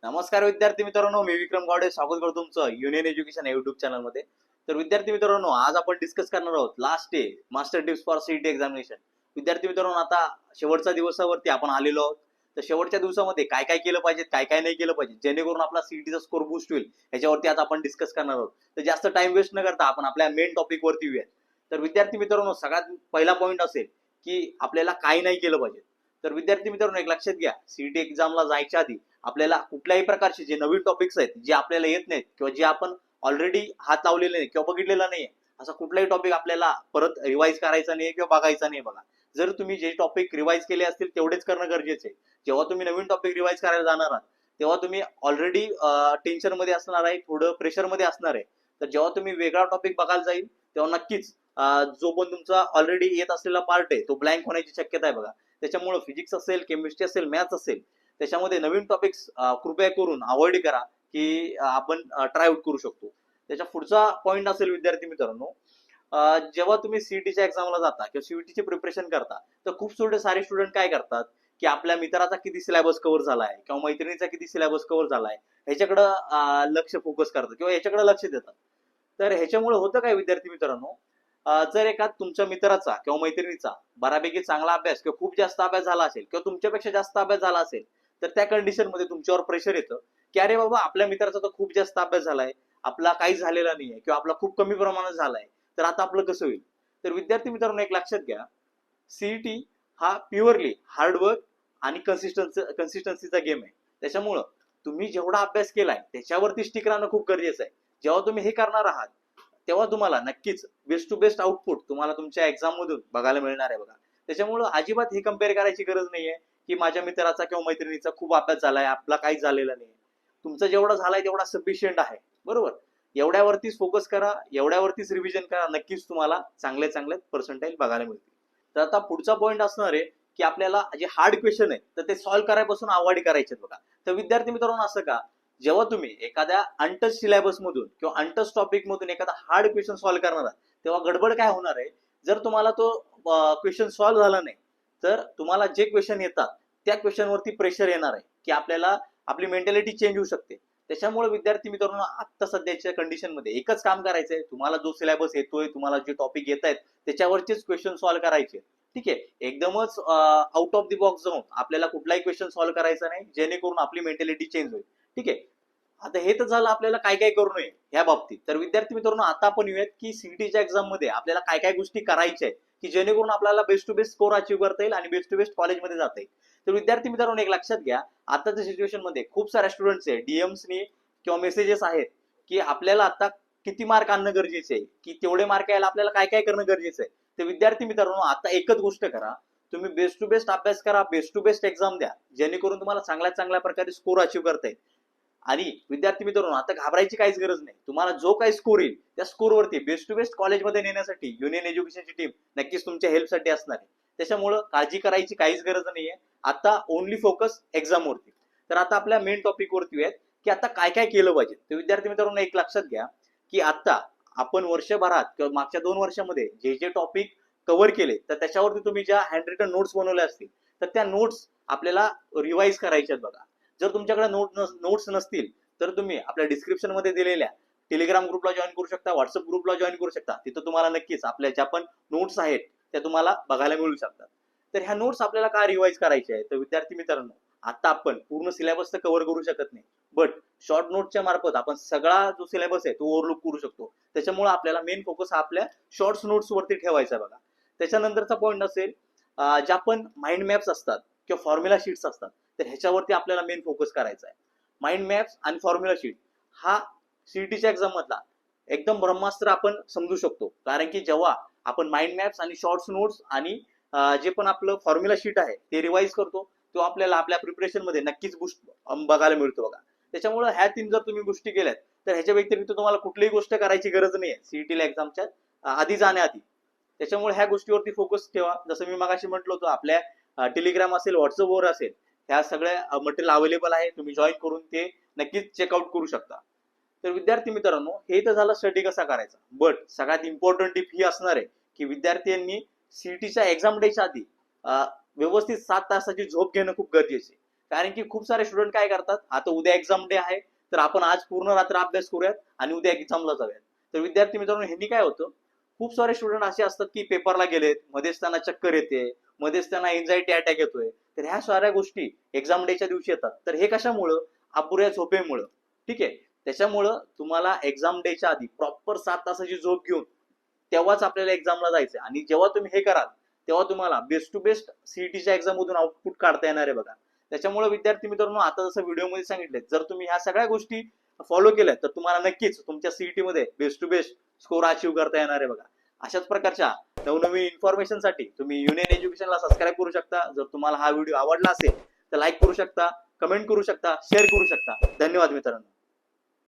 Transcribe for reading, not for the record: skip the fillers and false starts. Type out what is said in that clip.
नमस्कार विद्यार्थी मित्रांनो, मी विक्रम गावडे स्वागत करतो तुमचं युनियन एज्युकेशन युट्यूब चॅनल मध्ये. तर विद्यार्थी मित्रांनो, आज आपण डिस्कस करणार आहोत last day master tips for CET examination. विद्यार्थी मित्रांनो, आता शेवटच्या दिवसावरती आपण आलेलो आहोत. तर शेवटच्या दिवसामध्ये काय काय केलं पाहिजे, काय काय नाही केलं पाहिजे, जेणेकरून आपला सीईटीचा स्कोर बूस्ट होईल, याच्यावरती आता आपण डिस्कस करणार आहोत. तर जास्त टाइम वेस्ट न करता आपण आपल्या मेन टॉपिक वरती येऊया. तर विद्यार्थी मित्रांनो, सगळ्यात पहिला पॉईंट असेल की आपल्याला काय नाही केलं पाहिजे. तर विद्यार्थी मित्रांनो, एक लक्षात घ्या, सीईटी एक्झामला जायच्या आधी आपल्याला कुठल्याही प्रकारचे जे नवीन टॉपिक्स आहेत, जे आपल्याला येत नाहीत किंवा जे आपण ऑलरेडी हात लावलेले नाही किंवा बघितलेला नाहीये, असा कुठलाही टॉपिक आपल्याला परत रिवाइज करायचा नाही किंवा बघायचा नाही. बघा, जर तुम्ही जे टॉपिक रिवाइज केले असतील तेवढेच करणं गरजेचं आहे. जेव्हा तुम्ही नवीन टॉपिक रिवाइज करायला जाणार आहात, तेव्हा तुम्ही ऑलरेडी टेन्शन मध्ये असणार आहे, थोडं प्रेशर मध्ये असणार आहे. तर जेव्हा तुम्ही वेगळा टॉपिक बघायला जाईल, तेव्हा नक्कीच जो पण तुमचा ऑलरेडी येत असलेला पार्ट आहे तो ब्लँक होण्याची शक्यता आहे. बघा, त्याच्यामुळे फिजिक्स असेल, केमिस्ट्री असेल, मॅथ्स असेल, त्याच्यामध्ये नवीन टॉपिक्स कृपया करून अवॉइड करा की आपण ट्राय आउट करू शकतो. त्याच्या पुढचा पॉईंट असेल विद्यार्थी मित्रांनो, जेव्हा तुम्ही सीईटीच्या एक्झामला जाता किंवा सीईटीची प्रिपरेशन करता, तर खूप सारे स्टुडंट काय करतात की आपल्या मित्राचा किती सिलेबस कव्हर झालाय किंवा मैत्रिणीचा किती सिलेबस कव्हर झालाय ह्याच्याकडे लक्ष फोकस करतात किंवा याच्याकडे लक्ष देतात. तर ह्याच्यामुळे होतं काय विद्यार्थी मित्रांनो, जर एखाद तुमच्या मित्राचा किंवा मैत्रिणीचा बऱ्यापैकी चांगला अभ्यास किंवा खूप जास्त अभ्यास झाला असेल किंवा तुमच्यापेक्षा जास्त अभ्यास झाला असेल, तर त्या कंडिशन मध्ये तुमच्यावर प्रेशर येतं की अरे बाबा, आपल्या मित्राचा तर खूप जास्त अभ्यास झालाय, आपला काहीच झालेला नाहीये किंवा आपला खूप कमी प्रमाणात झालाय, तर आता आपलं कसं होईल. तर विद्यार्थी मित्रांनो, एक लक्षात घ्या, सीईटी हा प्युअरली हार्डवर्क आणि कन्सिस्टन्सीचा गेम आहे. त्याच्यामुळं तुम्ही जेवढा अभ्यास केलाय त्याच्यावरती स्टिक राहणं खूप गरजेचं आहे. जेव्हा तुम्ही हे करणार आहात, तेव्हा तुम्हाला नक्कीच बेस्ट टू बेस्ट आउटपुट तुम्हाला तुमच्या एक्झाम मधून बघायला मिळणार आहे. बघा, त्याच्यामुळं अजिबात हे कम्पेअर करायची गरज नाहीये की माझ्या मित्राचा किंवा मैत्रिणीचा खूप अभ्यास झालाय, आपला काहीच झालेला नाही. तुमचा जेवढा झालाय तेवढा सफिशियंट आहे, बरोबर. एवढ्यावरतीच फोकस करा, एवढ्यावरतीच रिव्हिजन करा, नक्कीच तुम्हाला चांगले चांगले पर्सेंटाईल बघायला मिळतील. तर आता पुढचा पॉईंट असणार आहे की आपल्याला जे हार्ड क्वेश्चन आहे तर ते सॉल्व्ह करायपासून अवॉइड करायचे. बघा, तर विद्यार्थी मित्रांनो, असं का, जेव्हा तुम्ही एखाद्या अनटच सिलेबस मधून किंवा अनटच टॉपिक मधून एखादा हार्ड क्वेश्चन सॉल्व्ह करणार आहात, तेव्हा गडबड काय होणार आहे, जर तुम्हाला तो क्वेश्चन सॉल्व्ह झाला नाही, तर तुम्हाला जे क्वेश्चन येतात त्या क्वेश्चन वरती प्रेशर येणार आहे की आपल्याला आपली मेंटॅलिटी चेंज होऊ शकते. त्याच्यामुळे विद्यार्थी मित्रांनो, आता सध्याच्या कंडिशन मध्ये एकच काम करायचंय, तुम्हाला जो सिलेबस येतोय, तुम्हाला जे टॉपिक येत आहेत त्याच्यावरचेच क्वेश्चन सॉल्व्ह करायचे. ठीक आहे, एकदमच आउट ऑफ द बॉक्स जाऊन आपल्याला कुठलाही क्वेश्चन सॉल्व्ह करायचा नाही, जेणेकरून आपली मेंटॅलिटी चेंज होईल. ठीक आहे, आता हे तर झालं आपल्याला काय काय करू नये या बाबतीत. तर विद्यार्थी मित्रांनो, आता आपण येऊयात की सीईटीच्या एक्झाम मध्ये आपल्याला काय काय गोष्टी करायच्या आहेत की जेणेकरून आपल्याला best to best score achieve करता येईल आणि बेस्ट टू बेस्ट कॉलेजमध्ये जाता येईल. तर विद्यार्थी मित्रांनो, एक लक्षात घ्या, आताच्या सिच्युएशन मध्ये खूप साऱ्या स्टुडंट्स आहे, डीएम्सनी किंवा मेसेजेस आहेत की आपल्याला आता किती मार्क आणणं गरजेचं आहे, की तेवढे मार्क यायला आपल्याला काय काय करणं गरजेचं आहे. तर विद्यार्थी मित्रांनो, आता एकच गोष्ट करा, तुम्ही बेस्ट टू बेस्ट अभ्यास करा, बेस्ट टू बेस्ट एक्झाम द्या, जेणेकरून तुम्हाला चांगल्या चांगल्या प्रकारे स्कोर अचीव्ह करता येईल. आणि विद्यार्थी मित्रांनो, आता घाबरायची काहीच गरज नाही. तुम्हाला जो काही स्कोर येईल त्या स्कोरवरती बेस्ट टू बेस्ट कॉलेजमध्ये नेण्यासाठी युनियन एज्युकेशनची टीम नक्कीच तुमच्या हेल्पसाठी असणार आहे. त्याच्यामुळे काळजी करायची काहीच गरज नाहीये. आता ओनली फोकस एक्झाम वरती. तर आता आपल्या मेन टॉपिक वरती आहेत की आता काय काय केलं पाहिजे. तर विद्यार्थी मित्रांनो, एक लक्षात घ्या की आता आपण वर्षभरात किंवा मागच्या 2 वर्षामध्ये जे जे टॉपिक कव्हर केले, तर त्याच्यावरती तुम्ही ज्या हँड रिटन नोट्स बनवल्या असतील, तर त्या नोट्स आपल्याला रिवाइज करायच्यात. बघा, जर तुमच्याकडे नोट्स नसतील, तर तुम्ही आपल्या डिस्क्रिप्शन मध्ये दिलेल्या टेलिग्राम ग्रुपला जॉईन करू शकता, व्हॉट्सअप ग्रुपला जॉईन करू शकता. तिथं तुम्हाला नक्कीच आपल्या ज्या पण नोट्स आहेत त्या तुम्हाला बघायला मिळू शकतात. तर ह्या नोट्स आपल्याला काय रिवाइज करायच्या आहेत. तर विद्यार्थी मित्रांनो, आता आपण पूर्ण सिलेबस तर कव्हर करू शकत नाही, बट शॉर्ट नोटच्या मार्फत आपण सगळा जो सिलेबस आहे तो ओव्हरलुक करू शकतो. त्याच्यामुळे आपल्याला मेन फोकस हा आपल्या शॉर्ट नोट्स वरती ठेवायचा. बघा, त्याच्यानंतरचा पॉईंट असेल, ज्या पण माइंड मॅप्स असतात किंवा फॉर्म्युला शीट्स असतात, तर ह्याच्यावरती आपल्याला मेन फोकस करायचा आहे. माइंड मॅप्स आणि फॉर्म्युला शीट हा सीईटीच्या एक्झाम मधला एकदम ब्रह्मास्त्र आपण समजू शकतो. कारण की जेव्हा आपण माइंड मॅप्स आणि शॉर्ट्स नोट्स आणि जे पण आपलं फॉर्म्युला शीट आहे ते रिवाइज करतो, तो आपल्याला आपल्या प्रिपरेशन मध्ये नक्कीच बूस्ट बघायला मिळतो. बघा, त्याच्यामुळे ह्या 3 जर तुम्ही गोष्टी केल्यात, तर ह्याच्या व्यतिरिक्त तुम्हाला कुठलीही गोष्ट करायची गरज नाही आहे सीईटीला एक्झामच्या आधी जाण्याआधी. त्याच्यामुळे ह्या गोष्टीवरती फोकस ठेवा. जसं मी मगाशी म्हटलं होतं, आपल्या टेलिग्राम असेल, व्हॉट्सअपवर असेल, ह्या सगळ्या मटेरियल अवेलेबल आहे, तुम्ही जॉईन करून ते नक्कीच चेकआउट करू शकता. तर विद्यार्थी मित्रांनो, हे तर झालं स्टडी कसा करायचा, बट सगळ्यात इम्पॉर्टंट टिप ही असणार आहे की विद्यार्थ्यांनी सीईटीच्या एक्झाम डेच्या आधी व्यवस्थित 7 तासाची झोप घेणं खूप गरजेचे आहे. कारण की खूप सारे स्टुडंट काय करतात, आता उद्या एक्झाम डे आहे तर आपण आज पूर्ण रात्र अभ्यास करूयात आणि उद्या एक्झामला जाऊयात. तर विद्यार्थी मित्रांनो, ह्यांनी काय होतं, खूप सारे स्टुडंट असे असतात की पेपरला गेलेत, मध्येच त्यांना चक्कर येते, मध्येच त्यांना एन्झायटी अटॅक येतोय. तर ह्या साऱ्या गोष्टी एक्झाम डेच्या दिवशी येतात. तर हे कशामुळं? अपुऱ्या झोपेमुळं. ठीक आहे. त्याच्यामुळं तुम्हाला एक्झाम डेच्या आधी प्रॉपर 7 तासाची झोप घेऊन तेव्हाच आपल्याला एक्झामला जायचंय. आणि जेव्हा तुम्ही हे कराल तेव्हा तुम्हाला बेस्ट टू बेस्ट सीईटीच्या एक्झाम मधून आउटपुट काढता येणार आहे बघा. त्याच्यामुळे विद्यार्थी मित्रांनो, आता जसं व्हिडिओमध्ये सांगितले, जर तुम्ही ह्या सगळ्या गोष्टी फॉलो केल्या तर तुम्हाला नक्कीच तुमच्या सीईटी मध्ये best to best score achieve करता येणार आहे बघा. अशाच प्रकारच्या नवनवीन इन्फॉर्मेशन साठी तुम्ही युनियन एज्युकेशनला सबस्क्राईब करू शकता. जर तुम्हाला हा व्हिडिओ आवडला असेल तर लाईक करू शकता, कमेंट करू शकता, शेअर करू शकता. धन्यवाद मित्रांनो.